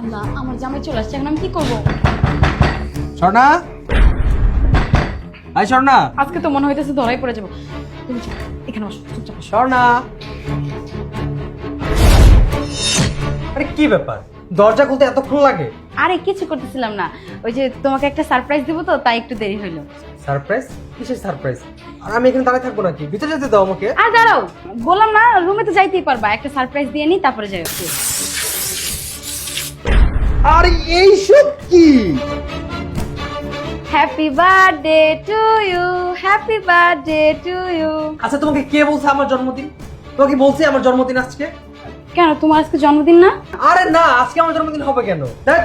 আল্লাহ, আমার জামাই চলে আসছে, এখন আমি কি করবো? স্বর্ণা, আই স্বর্ণা, আজকে তো মনে হইতেছে ধরাই পড়ে যাবো। তুমি চুপ, এখানে বসো, চুপচাপ বসো। স্বর্ণা। আরে কি ব্যাপার, দরজা খুলতে এতক্ষণ লাগে? আরে কিছু করতেছিলাম না, ওই যে তোমাকে একটা সারপ্রাইজ দেবো তো, তাই একটু দেরি হইলো। সারপ্রাইজ? কিসের সারপ্রাইজ? আর আমি এখানে দাঁড়িয়ে থাকবো নাকি? ভিতরে যেতে দাও আমাকে। আর দাঁড়াও, বললাম না রুমে তো যাইতেই পারবা, একটা সারপ্রাইজ দিয়ে নি তারপরে যাই। আরে এইসব কি? Happy birthday to you, happy birthday to you. আচ্ছা তোমাকে কে বলছে আমার জন্মদিন? তোমাকে বলছে আমার জন্মদিন আজকে? কেন, তোমার আজকে জন্মদিন না? আরে না, আজকে আমার জন্মদিন হবে কেন? দেখ,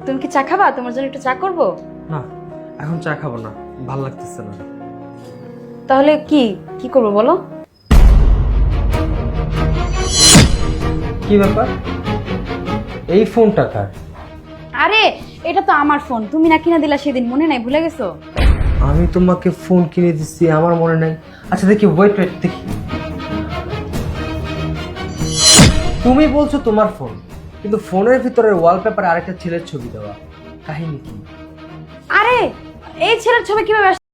তুমি কি চা খাবা? তোমার জন্য একটু চা করবো? না এখন চা খাবো না, ভাল লাগতেছে না। তাহলে কি কি করবো বলো? কি ব্যাপার, এই ফোনটা কার? আরে এটা তো আমার ফোন, তুমি না কিনা দিলা সেদিন, মনে নাই, ভুলে গেছো? আমি তোমাকে ফোন কিনে দিচ্ছি, আমার মনে নাই। আচ্ছা দেখি, ওয়েট ওয়েট দেখি। তুমি বলছো তোমার ফোন, কিন্তু ফোনের ভিতরে ওয়ালপেপারে আরেকটা ছেলের ছবি দেওয়া, কাহিনী কি? আরে এই ছেলের ছবি কিভাবে